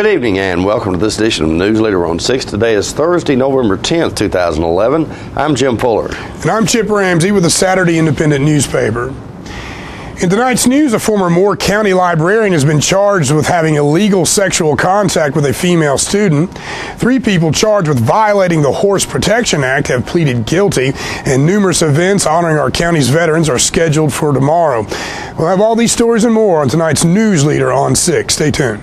Good evening and welcome to this edition of Newsleader on 6. Today is Thursday, November 10th, 2011. I'm Jim Fuller. And I'm Chip Ramsey with the Saturday Independent newspaper. In tonight's news, a former Moore County librarian has been charged with having illegal sexual contact with a female student. 3 people charged with violating the Horse Protection Act have pleaded guilty, and numerous events honoring our county's veterans are scheduled for tomorrow. We'll have all these stories and more on tonight's Newsleader on 6. Stay tuned.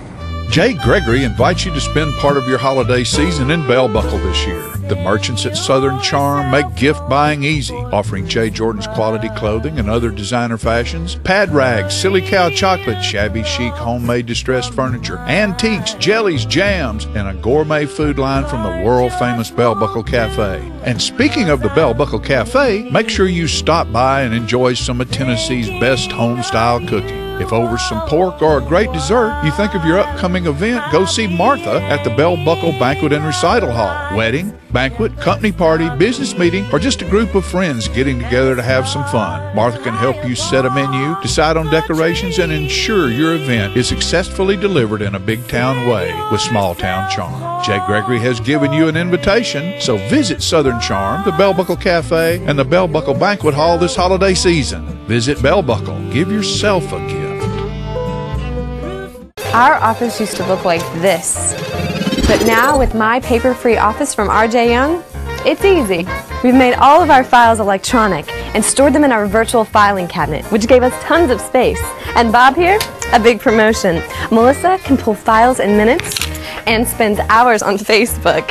Jay Gregory invites you to spend part of your holiday season in Bell Buckle this year. The merchants at Southern Charm make gift buying easy, offering Jay Jordan's quality clothing and other designer fashions, pad rags, silly cow chocolate, shabby chic homemade distressed furniture, antiques, jellies, jams, and a gourmet food line from the world-famous Bell Buckle Cafe. And speaking of the Bell Buckle Cafe, make sure you stop by and enjoy some of Tennessee's best home-style cooking. If over some pork or a great dessert you think of your upcoming event, go see Martha at the Bell Buckle Banquet and Recital Hall. Wedding, banquet, company party, business meeting, or just a group of friends getting together to have some fun. Martha can help you set a menu, decide on decorations, and ensure your event is successfully delivered in a big town way with small town charm. Jay Gregory has given you an invitation, so visit Southern Charm, the Bell Buckle Cafe, and the Bell Buckle Banquet Hall this holiday season. Visit Bell Buckle. Give yourself a gift. Our office used to look like this, but now with My Paper-Free Office from R.J. Young, it's easy. We've made all of our files electronic and stored them in our virtual filing cabinet, which gave us tons of space. And Bob here, a big promotion. Melissa can pull files in minutes and spends hours on Facebook.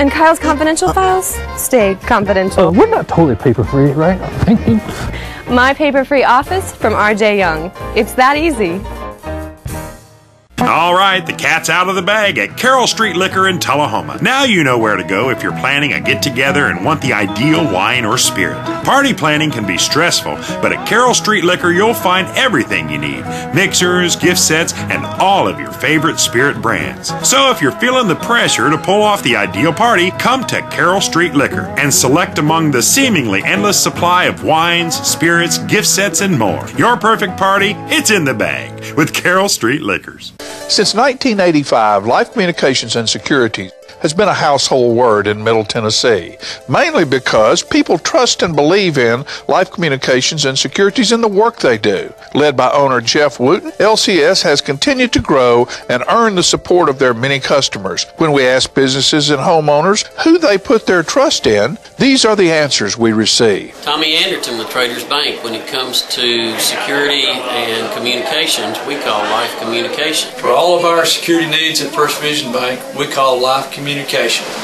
And Kyle's confidential files stay confidential. We're not totally paper-free, right? My Paper-Free Office from R.J. Young. It's that easy. All right, the cat's out of the bag at Carroll Street Liquor in Tullahoma. Now you know where to go if you're planning a get-together and want the ideal wine or spirit. Party planning can be stressful, but at Carroll Street Liquor you'll find everything you need. Mixers, gift sets, and all of your favorite spirit brands. So if you're feeling the pressure to pull off the ideal party, come to Carroll Street Liquor and select among the seemingly endless supply of wines, spirits, gift sets, and more. Your perfect party, it's in the bag with Carroll Street Liquors. Since 1985, Life Communications and Security has been a household word in Middle Tennessee, mainly because people trust and believe in Life Communications and Securities and the work they do. Led by owner Jeff Wooten, LCS has continued to grow and earn the support of their many customers. When we ask businesses and homeowners who they put their trust in, these are the answers we receive. Tommy Anderton with Traders Bank. When it comes to security and communications, we call Life Communications. For all of our security needs at First Vision Bank, we call Life Communications.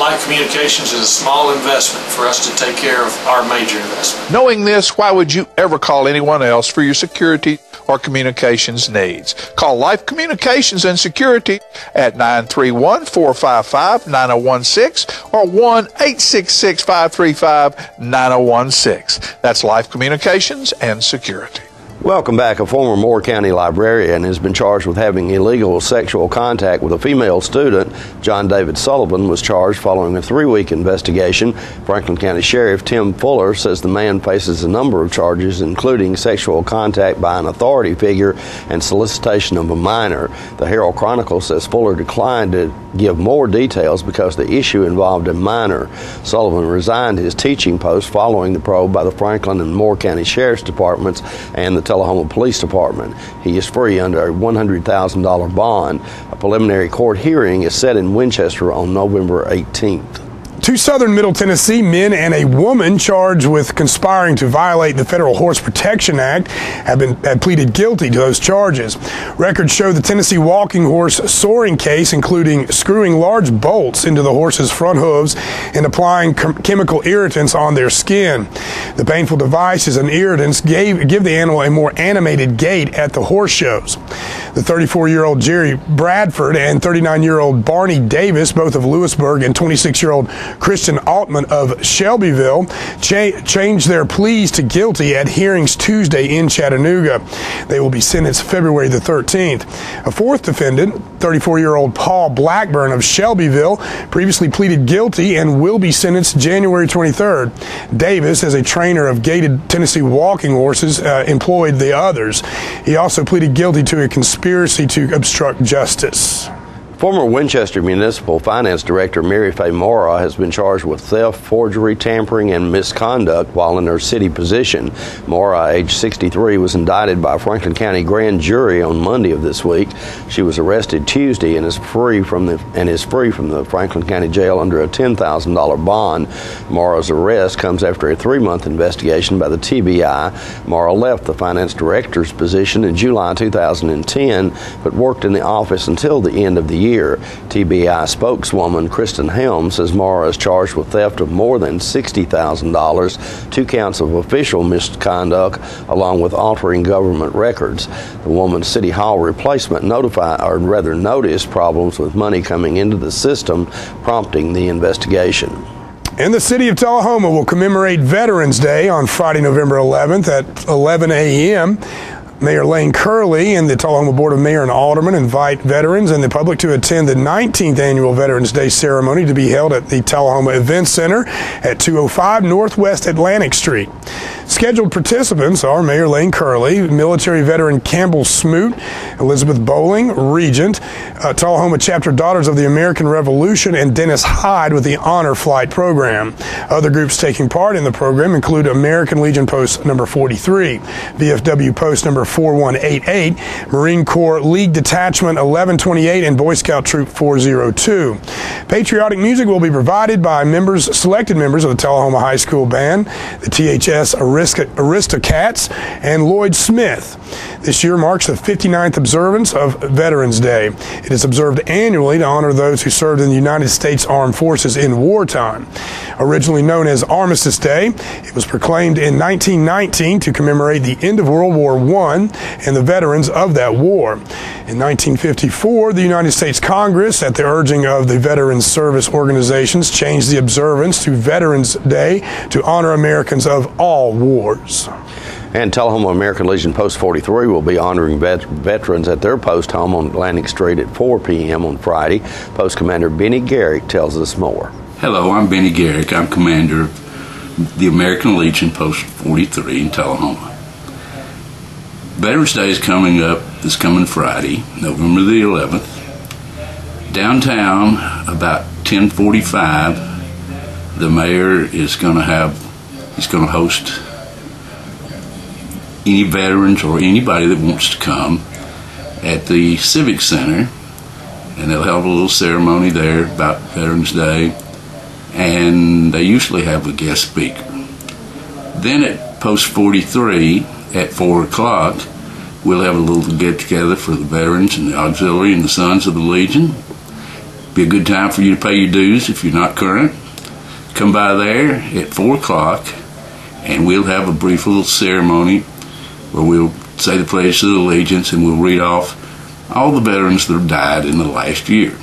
Life Communications is a small investment for us to take care of our major investment. Knowing this, why would you ever call anyone else for your security or communications needs? Call Life Communications and Security at 931-455-9016 or 1-866-535-9016. That's Life Communications and Security. Welcome back. A former Moore County librarian has been charged with having illegal sexual contact with a female student. John David Sullivan was charged following a 3-week investigation. Franklin County Sheriff Tim Fuller says the man faces a number of charges, including sexual contact by an authority figure and solicitation of a minor. The Herald Chronicle says Fuller declined to give more details because the issue involved a minor. Sullivan resigned his teaching post following the probe by the Franklin and Moore County Sheriff's Departments and the Tullahoma Police Department. He is free under a $100,000 bond. A preliminary court hearing is set in Winchester on November 18th. 2 southern Middle Tennessee men and a woman charged with conspiring to violate the Federal Horse Protection Act have pleaded guilty to those charges. Records show the Tennessee walking horse soaring case, including screwing large bolts into the horse's front hooves and applying chemical irritants on their skin. The painful devices and irritants give the animal a more animated gait at the horse shows. The 34-year-old Jerry Bradford and 39-year-old Barney Davis, both of Lewisburg, and 26-year-old Christian Altman of Shelbyville, changed their pleas to guilty at hearings Tuesday in Chattanooga. They will be sentenced February the 13th. A fourth defendant, 34-year-old Paul Blackburn of Shelbyville, previously pleaded guilty and will be sentenced January 23rd. Davis, as a trainer of gaited Tennessee walking horses, employed the others. He also pleaded guilty to a conspiracy to obstruct justice. Former Winchester Municipal Finance Director Mary Faye Mora has been charged with theft, forgery, tampering, and misconduct while in her city position. Mora, age 63, was indicted by a Franklin County grand jury on Monday of this week. She was arrested Tuesday and is free from the Franklin County Jail under a $10,000 bond. Mora's arrest comes after a 3-month investigation by the TBI. Mora left the finance director's position in July 2010, but worked in the office until the end of the year. TBI spokeswoman Kristen Helm says Mora is charged with theft of more than $60,000, 2 counts of official misconduct, along with altering government records. The woman's City Hall replacement noticed problems with money coming into the system, prompting the investigation. And the city of Tullahoma will commemorate Veterans Day on Friday, November 11th at 11 a.m. Mayor Lane Curley and the Tullahoma Board of Mayor and Aldermen invite veterans and the public to attend the 19th Annual Veterans Day ceremony to be held at the Tullahoma Event Center at 205 Northwest Atlantic Street. Scheduled participants are Mayor Lane Curley, military veteran Campbell Smoot, Elizabeth Bowling, Regent, Tullahoma Chapter Daughters of the American Revolution, and Dennis Hyde with the Honor Flight program. Other groups taking part in the program include American Legion Post number 43, VFW Post number 4188, Marine Corps League Detachment 1128, and Boy Scout Troop 402. Patriotic music will be provided by selected members of the Tullahoma High School Band, the THS Aristocats, and Lloyd Smith. This year marks the 59th observance of Veterans Day. It is observed annually to honor those who served in the United States Armed Forces in wartime. Originally known as Armistice Day, it was proclaimed in 1919 to commemorate the end of World War I and the veterans of that war. In 1954, the United States Congress, at the urging of the Veterans Service Organizations, changed the observance to Veterans Day to honor Americans of all wars. And Tullahoma American Legion Post 43 will be honoring veterans at their post home on Atlantic Street at 4 p.m. on Friday. Post Commander Benny Garrick tells us more. Hello, I'm Benny Garrick. I'm commander of the American Legion Post 43 in Tullahoma. Veterans Day is coming up this coming Friday, November the 11th. Downtown, about 10:45, the mayor is going to host any veterans or anybody that wants to come at the Civic Center, and they'll have a little ceremony there about Veterans Day, and they usually have a guest speaker. Then at Post 43 at 4 o'clock, we'll have a little get-together for the veterans and the auxiliary and the Sons of the Legion. Be a good time for you to pay your dues if you're not current. Come by there at 4 o'clock, and we'll have a brief little ceremony where we'll say the Pledge of Allegiance, and we'll read off all the veterans that have died in the last year.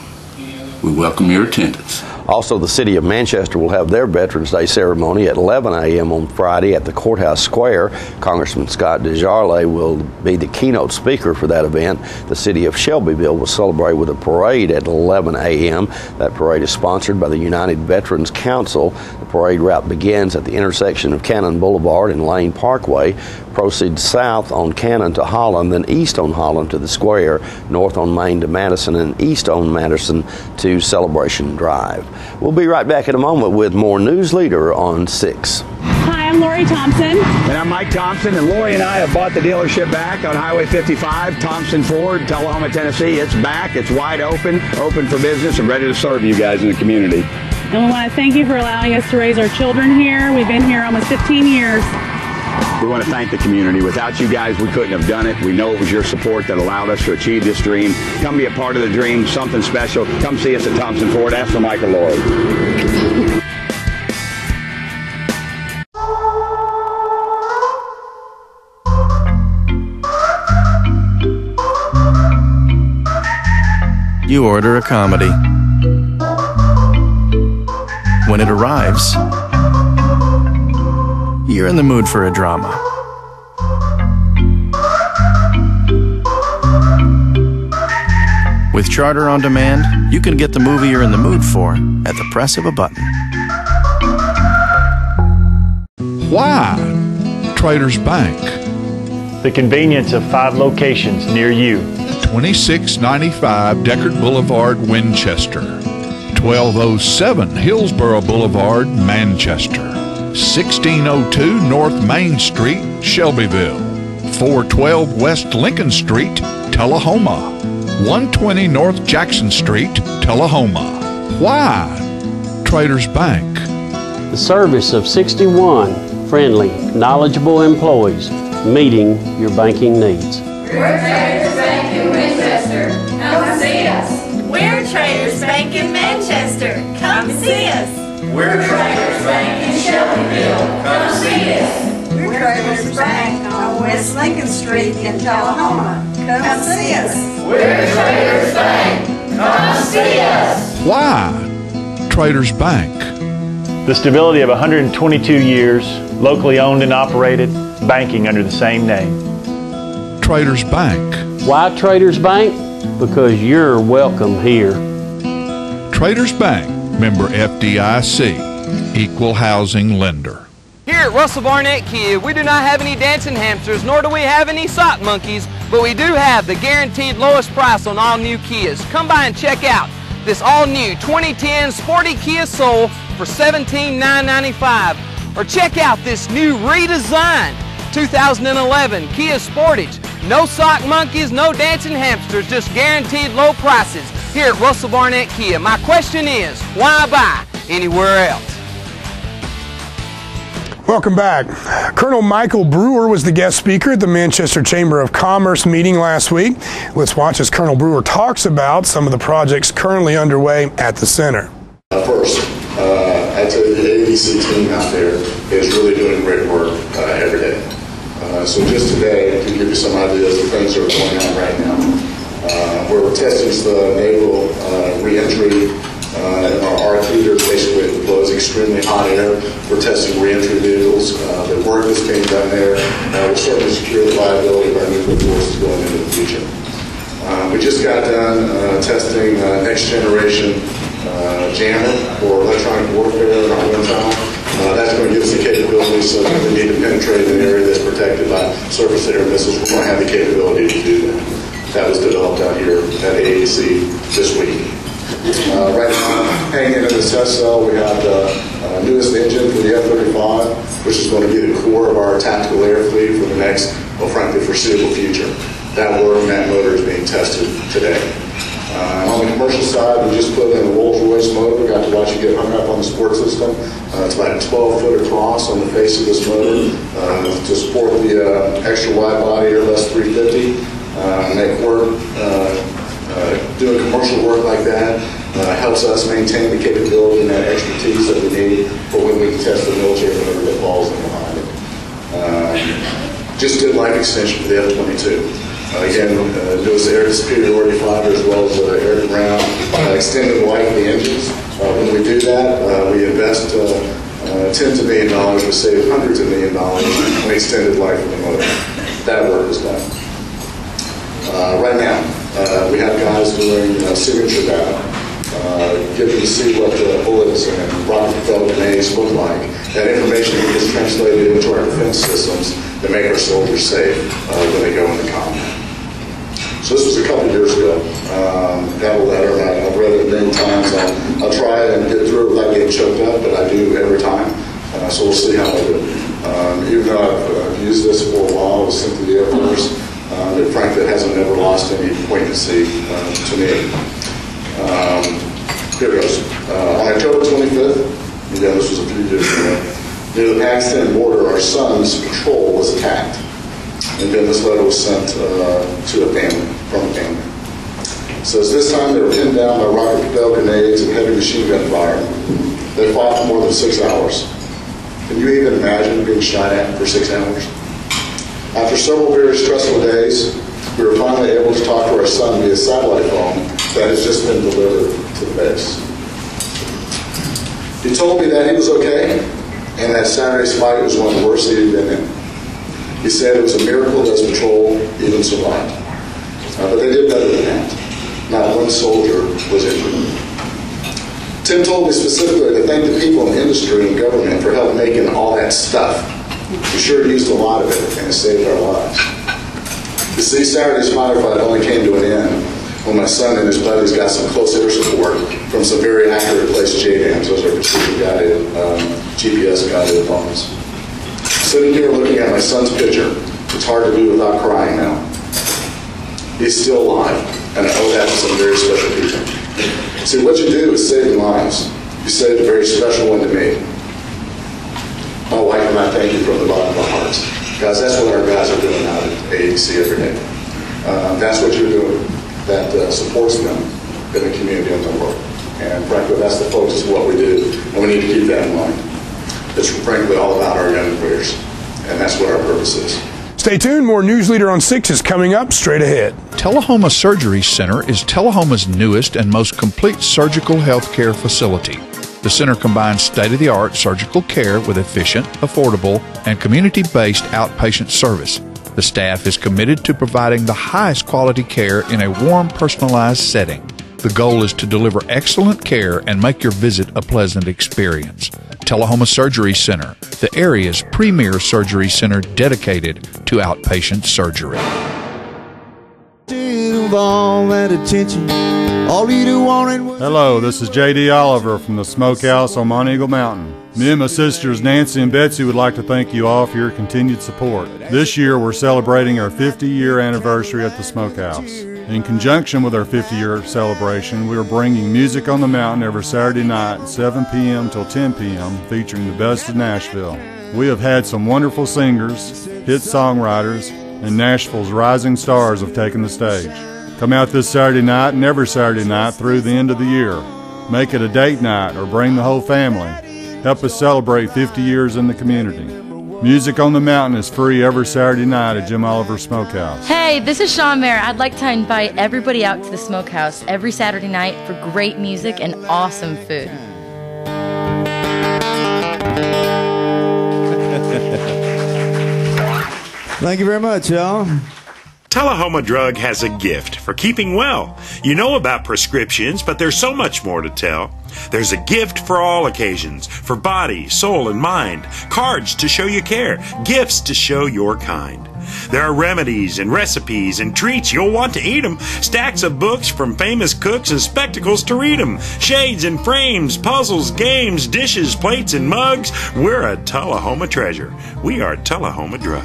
We welcome your attendance. Also, the City of Manchester will have their Veterans Day ceremony at 11 a.m. on Friday at the Courthouse Square. Congressman Scott DesJarlais will be the keynote speaker for that event. The City of Shelbyville will celebrate with a parade at 11 a.m. That parade is sponsored by the United Veterans Council. The parade route begins at the intersection of Cannon Boulevard and Lane Parkway, proceeds south on Cannon to Holland, then east on Holland to the Square, north on Main to Madison, and east on Madison to Celebration Drive. We'll be right back in a moment with more Newsleader on 6. Hi, I'm Lori Thompson. And I'm Mike Thompson, and Lori and I have bought the dealership back on Highway 55, Thompson Ford, Tullahoma, Tennessee. It's back, it's wide open for business, and ready to serve you guys in the community. And we want to thank you for allowing us to raise our children here. We've been here almost 15 years. We want to thank the community. Without you guys, we couldn't have done it. We know it was your support that allowed us to achieve this dream. Come be a part of the dream, something special. Come see us at Thompson Ford. Ask for Mike or Lori. You order a comedy. When it arrives, you're in the mood for a drama. With Charter on Demand, you can get the movie you're in the mood for at the press of a button. Why Traders Bank? The convenience of 5 locations near you. 2695 Deckard Boulevard, Winchester, 1207 Hillsborough Boulevard, Manchester, 1602 North Main Street, Shelbyville, 412 West Lincoln Street, Tullahoma, 120 North Jackson Street, Tullahoma. Why Traders Bank? The service of 61 friendly, knowledgeable employees meeting your banking needs. We're Traders Bank in Winchester. Come see us. We're Traders Bank in Manchester. Come see us. We're Traders Bank in Shelbyville. Come see us. We're Traders Bank on West Lincoln Street in Tullahoma. Come see us. We're Traders Bank. Come see us. Why Traders Bank? The stability of 122 years, locally owned and operated, banking under the same name. Traders Bank. Why Traders Bank? Because you're welcome here. Traders Bank, member FDIC, equal housing lender. Here at Russell Barnett Kia, we do not have any dancing hamsters, nor do we have any sock monkeys, but we do have the guaranteed lowest price on all new Kias. Come by and check out this all-new 2010 sporty Kia Soul for $17,995. Or check out this new redesigned 2011 Kia Sportage. No sock monkeys, no dancing hamsters, just guaranteed low prices here at Russell Barnett Kia. My question is, why buy anywhere else? Welcome back. Colonel Michael Brewer was the guest speaker at the Manchester Chamber of Commerce meeting last week. Let's watch as Colonel Brewer talks about some of the projects currently underway at the center. First, I'd say the ADC team out there is really doing great work every day. So just today, to give you some ideas of things that are going on right now, we're testing the naval re-entry in our arc heater. Basically, it blows extremely hot air. We're testing re-entry vehicles. The work that's being done there will certainly secure the viability of our nuclear forces going into the future. We just got done testing next generation jammer for electronic warfare in our wind tunnel. That's going to give us the capability, so if we need to penetrate an area that's protected by surface air missiles, we're going to have the capability to do that. That was developed out here at AAC this week. Right now, hanging in the test cell, we have the newest engine for the F-35, which is going to be the core of our tactical air fleet for the next, well, frankly, foreseeable future. That work and that motor is being tested today. On the commercial side, we just put in a Rolls-Royce motor. We got to watch it get hung up on the support system. It's about a 12-foot across on the face of this motor to support the extra wide body Airbus 350. Make work, doing commercial work like that helps us maintain the capability and that expertise that we need for when we can test the military motor that falls in behind it. Just did life extension for the F-22. Again, newest air superiority fighter as well as air to ground, extending the life of the engines. When we do that, we invest tens of $millions, we save hundreds of $millions on extended life of the motor. That work is done. Right now, we have guys doing signature data, getting to see what the bullets and rocket-propelled grenades look like. That information gets translated into our defense systems to make our soldiers safe when they go into combat. So this was a couple years ago. Got a letter, and I've read it many times. I'll try and get through it without getting choked up, but I do every time. So we'll see how I do. Even though I've used this for a while with simply the Air Force, but frankly, it hasn't never lost any poignancy to me. Here it goes. On October 25th, again, this was a few years ago, near the Pakistan border, our son's patrol was attacked. And then this letter was sent to a family, from a family. It says, this time they were pinned down by rocket-propelled grenades and heavy machine gun fire. They fought for more than 6 hours. Can you even imagine being shot at for 6 hours? After several very stressful days, we were finally able to talk to our son via satellite phone that has just been delivered to the base. He told me that he was okay, and that Saturday's fight was one of the worst he had been in. He said it was a miracle that his patrol even survived. But they did better than that. Not one soldier was injured. Tim told me specifically to thank the people in the industry and government for help making all that stuff. We sure used a lot of it, and it saved our lives. You see, Saturday's firefight only came to an end when my son and his buddies got some close air support from some very accurate placed JDAMs. Those are precision-guided, GPS-guided bombs. Sitting here looking at my son's picture, it's hard to do without crying now. He's still alive, and I owe that to some very special people. See, what you do is saving lives. You saved a very special one to me. My wife and I thank you from the bottom of our hearts. Guys, that's what our guys are doing out at AADC every day. That's what you're doing that supports them in the community and the world. And frankly, that's the focus of what we do, and we need to keep that in mind. It's frankly all about our young warriors, and that's what our purpose is. Stay tuned, more Newsleader on 6 is coming up straight ahead. Tullahoma Surgery Center is Tullahoma's newest and most complete surgical health care facility. The center combines state-of-the-art surgical care with efficient, affordable, and community-based outpatient service. The staff is committed to providing the highest quality care in a warm, personalized setting. The goal is to deliver excellent care and make your visit a pleasant experience. Tullahoma Surgery Center, the area's premier surgery center dedicated to outpatient surgery. Hello, this is J.D. Oliver from the Smokehouse on Mount Eagle Mountain. Me and my sisters Nancy and Betsy would like to thank you all for your continued support. This year we're celebrating our 50-year anniversary at the Smokehouse. In conjunction with our 50-year celebration, we are bringing music on the mountain every Saturday night, 7 p.m. till 10 p.m., featuring the best of Nashville. We have had some wonderful singers, hit songwriters, and Nashville's rising stars have taken the stage. Come out this Saturday night and every Saturday night through the end of the year. Make it a date night or bring the whole family. Help us celebrate 50 years in the community. Music on the Mountain is free every Saturday night at Jim Oliver's Smokehouse. Hey, this is Sean Mayer. I'd like to invite everybody out to the Smokehouse every Saturday night for great music and awesome food. Thank you very much, y'all. Tullahoma Drug has a gift for keeping well. You know about prescriptions, but there's so much more to tell. There's a gift for all occasions, for body, soul, and mind. Cards to show you care, gifts to show your kind. There are remedies and recipes and treats, you'll want to eat them. Stacks of books from famous cooks and spectacles to read them. Shades and frames, puzzles, games, dishes, plates, and mugs. We're a Tullahoma treasure. We are Tullahoma Drug.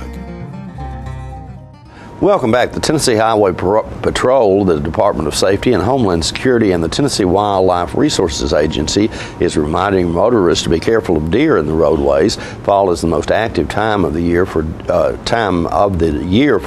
Welcome back. The Tennessee Highway Patrol, the Department of Safety and Homeland Security, and the Tennessee Wildlife Resources Agency is reminding motorists to be careful of deer in the roadways. Fall is the most active time of the year for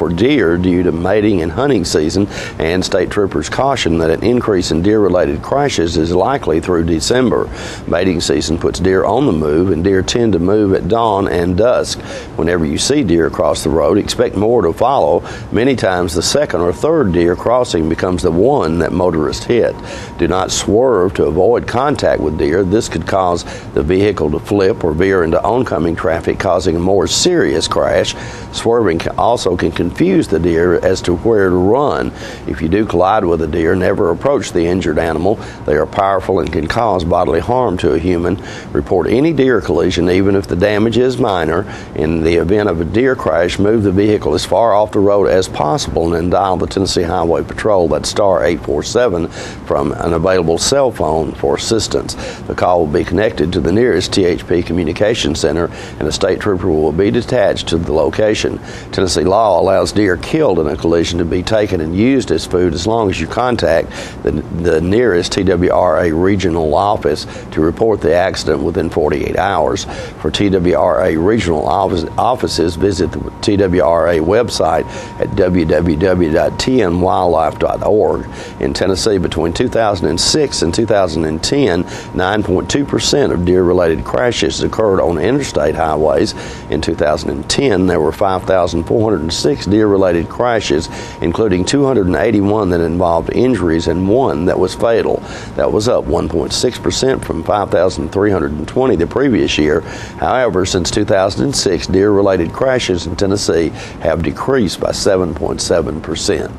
deer due to mating and hunting season, and state troopers caution that an increase in deer-related crashes is likely through December. Mating season puts deer on the move, and deer tend to move at dawn and dusk. Whenever you see deer across the road, expect more to follow. Many times the second or third deer crossing becomes the one that motorists hit. Do not swerve to avoid contact with deer. This could cause the vehicle to flip or veer into oncoming traffic, causing a more serious crash. Swerving also can confuse the deer as to where to run. If you do collide with a deer, never approach the injured animal. They are powerful and can cause bodily harm to a human. Report any deer collision, even if the damage is minor. In the event of a deer crash, move the vehicle as far off the road as possible and then dial the Tennessee Highway Patrol, that's star 847, from an available cell phone for assistance. The call will be connected to the nearest THP Communication Center, and a state trooper will be detached to the location. Tennessee law allows deer killed in a collision to be taken and used as food as long as you contact the nearest TWRA regional office to report the accident within 48 hours. For TWRA regional offices, visit the TWRA website at www.tnwildlife.org. In Tennessee, between 2006 and 2010, 9.2% of deer-related crashes occurred on interstate highways. In 2010, there were 5,406 deer-related crashes, including 281 that involved injuries and one that was fatal. That was up 1.6% from 5,320 the previous year. However, since 2006, deer-related crashes in Tennessee have decreased by 7.7%.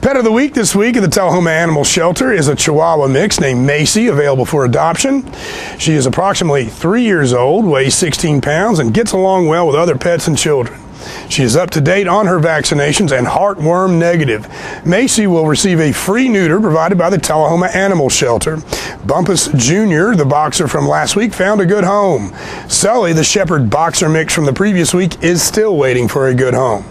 Pet of the week this week at the Tullahoma Animal Shelter is a Chihuahua mix named Macy, available for adoption. She is approximately 3 years old, weighs 16 pounds, and gets along well with other pets and children. She is up to date on her vaccinations and heartworm negative. Macy will receive a free neuter provided by the Tullahoma Animal Shelter. Bumpus Jr., the boxer from last week, found a good home. Sully, the shepherd boxer mix from the previous week, is still waiting for a good home.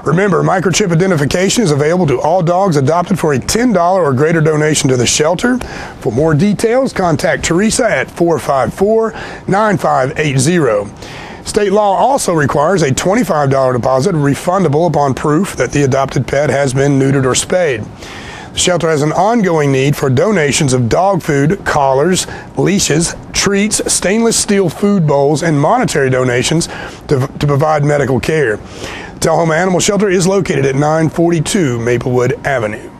Remember, microchip identification is available to all dogs adopted for a $10 or greater donation to the shelter. For more details, contact Teresa at 454-9580. State law also requires a $25 deposit refundable upon proof that the adopted pet has been neutered or spayed. The shelter has an ongoing need for donations of dog food, collars, leashes, treats, stainless steel food bowls, and monetary donations to provide medical care. Tullahoma Animal Shelter is located at 942 Maplewood Avenue.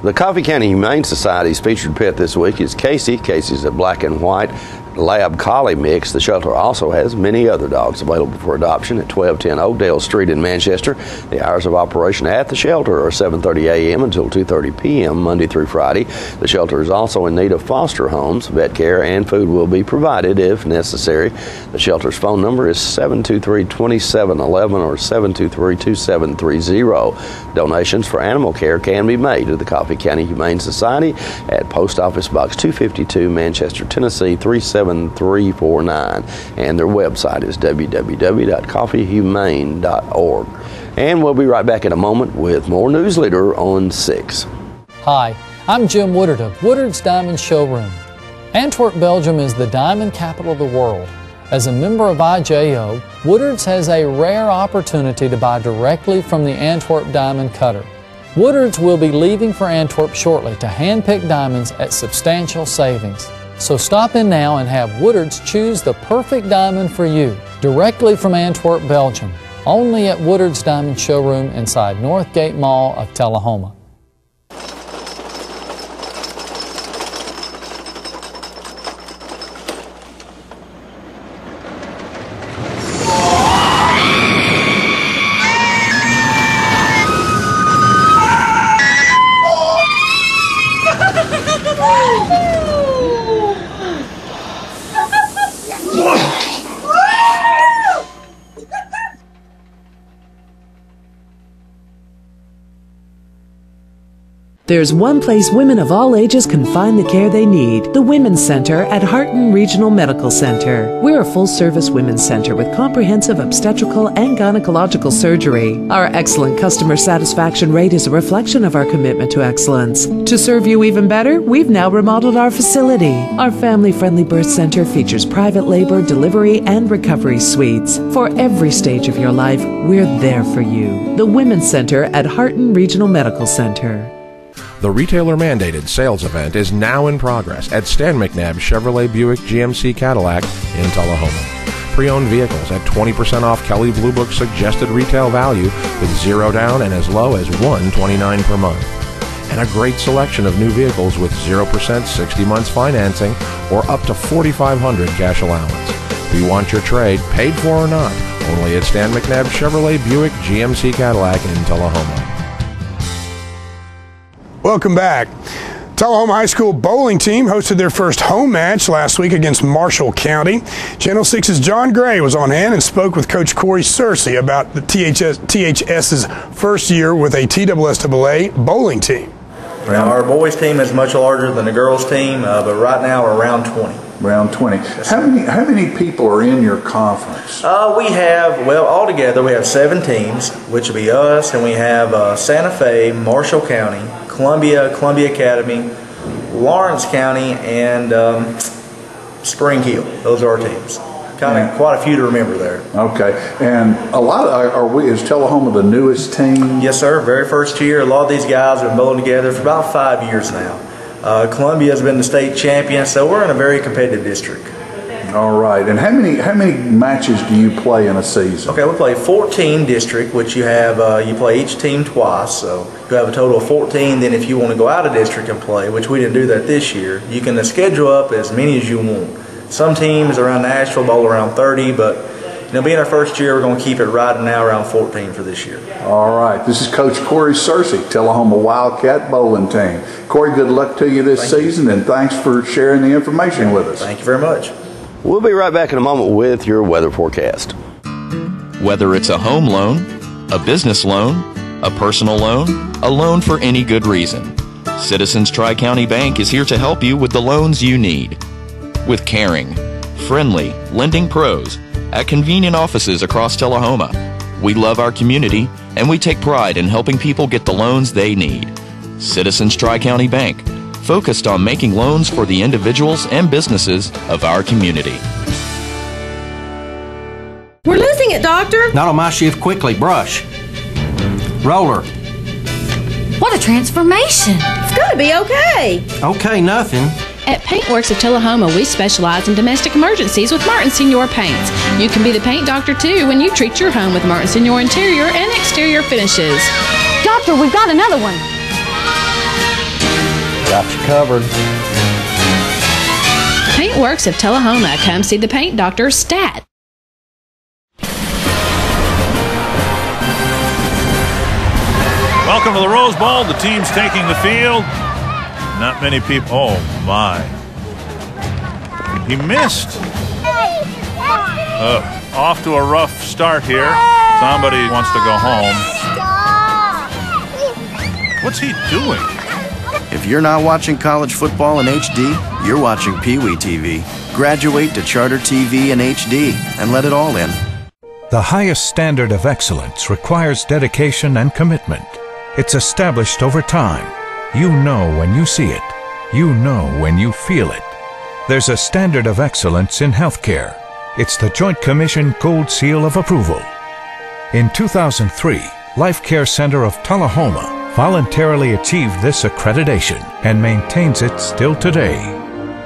The Coffee County Humane Society's featured pet this week is Casey. Casey's a black and white lab collie mix. The shelter also has many other dogs available for adoption at 1210 Oakdale Street in Manchester. The hours of operation at the shelter are 7:30 a.m. until 2:30 p.m. Monday through Friday. The shelter is also in need of foster homes. Vet care and food will be provided if necessary. The shelter's phone number is 723-2711 or 723-2730. Donations for animal care can be made to the Coffee County Humane Society at Post Office Box 252, Manchester, Tennessee 37349, and their website is www.coffeehumane.org. And we'll be right back in a moment with more Newsleader on 6. Hi, I'm Jim Woodard of Woodard's Diamond Showroom. Antwerp, Belgium is the diamond capital of the world. As a member of IJO, Woodard's has a rare opportunity to buy directly from the Antwerp diamond cutter. Woodard's will be leaving for Antwerp shortly to hand-pick diamonds at substantial savings. So stop in now and have Woodard's choose the perfect diamond for you, directly from Antwerp, Belgium. Only at Woodard's Diamond Showroom inside Northgate Mall of Tullahoma. There's one place women of all ages can find the care they need. The Women's Center at Harton Regional Medical Center. We're a full-service women's center with comprehensive obstetrical and gynecological surgery. Our excellent customer satisfaction rate is a reflection of our commitment to excellence. To serve you even better, we've now remodeled our facility. Our family-friendly birth center features private labor, delivery, and recovery suites. For every stage of your life, we're there for you. The Women's Center at Harton Regional Medical Center. The retailer-mandated sales event is now in progress at Stan McNabb Chevrolet Buick GMC Cadillac in Tullahoma. Pre-owned vehicles at 20% off Kelley Blue Book suggested retail value with zero down and as low as $129 per month. And a great selection of new vehicles with 0% 60 months financing or up to $4,500 cash allowance. We want your trade, paid for or not, only at Stan McNabb Chevrolet Buick GMC Cadillac in Tullahoma. Welcome back. Tullahoma High School bowling team hosted their first home match last week against Marshall County. Channel 6's John Gray was on hand and spoke with Coach Corey Searcy about the THS's first year with a TSSAA bowling team. Now, our boys team is much larger than the girls team, but right now we're around 20. Around 20. How many people are in your conference? We have, well, altogether we have 7 teams, which will be us, and we have Santa Fe, Marshall County, Columbia Academy, Lawrence County, and Spring Hill. Those are our teams. Quite a few to remember there. Okay, and a lot of is Tullahoma the newest team? Yes, sir. Very first year. A lot of these guys have been bowling together for about 5 years now. Columbia has been the state champion, so we're in a very competitive district. All right, and how many matches do you play in a season? Okay, we play 14 district, which you have you play each team twice, so you have a total of 14. Then if you want to go out of district and play, which we didn't do that this year, you can schedule up as many as you want. Some teams around Nashville bowl around 30, but being our first year, we're going to keep it right now around 14 for this year. All right. This is Coach Corey Searcy, Tullahoma Wildcat bowling team. Corey, good luck to you this season, and thanks for sharing the information with us. Thank you very much. We'll be right back in a moment with your weather forecast. Whether it's a home loan, a business loan, a personal loan, a loan for any good reason, Citizens Tri-County Bank is here to help you with the loans you need. With caring, friendly lending pros at convenient offices across Tullahoma, we love our community and we take pride in helping people get the loans they need. Citizens Tri-County Bank, focused on making loans for the individuals and businesses of our community. We're losing it, Doctor. Not on my shift. Quickly, brush. Roller. What a transformation. It's going to be okay. Okay, nothing. At Paintworks of Tullahoma, we specialize in domestic emergencies with Martin Senior Paints. You can be the paint doctor, too, when you treat your home with Martin Senior interior and exterior finishes. Doctor, we've got another one. Got you covered. Paintworks of Tullahoma. Come see the paint doctor, Stat. Welcome to the Rose Bowl. The team's taking the field. Not many people. Oh, my. He missed. Off to a rough start here. Somebody wants to go home. What's he doing? If you're not watching college football in HD, you're watching Pee Wee TV. Graduate to Charter TV in HD and let it all in. The highest standard of excellence requires dedication and commitment. It's established over time. You know when you see it. You know when you feel it. There's a standard of excellence in healthcare. It's the Joint Commission Gold Seal of Approval. In 2003, Life Care Center of Tullahoma voluntarily achieved this accreditation and maintains it still today.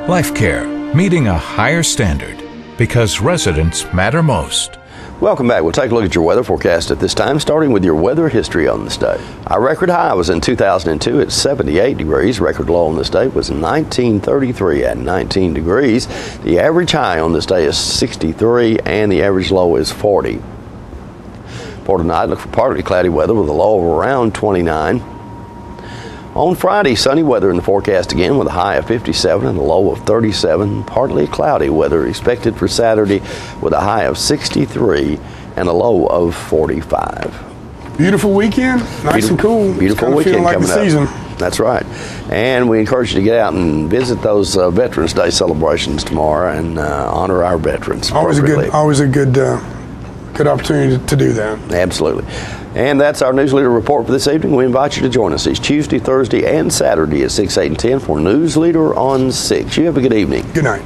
Life Care, meeting a higher standard because residents matter most. Welcome back. We'll take a look at your weather forecast at this time, starting with your weather history on this day. Our record high was in 2002 at 78 degrees. Record low on this day was 1933 at 19 degrees. The average high on this day is 63 and the average low is 40. For tonight, look for partly cloudy weather with a low of around 29. On Friday, sunny weather in the forecast again with a high of 57 and a low of 37. Partly cloudy weather expected for Saturday with a high of 63 and a low of 45. Beautiful weekend, nice and cool. Beautiful weekend coming up. That's right. And we encourage you to get out and visit those Veterans Day celebrations tomorrow and honor our veterans. Always a good opportunity to do that. Absolutely. And that's our Newsleader report for this evening. We invite you to join us each Tuesday, Thursday, and Saturday at 6, 8, and 10 for Newsleader on 6. You have a good evening. Good night.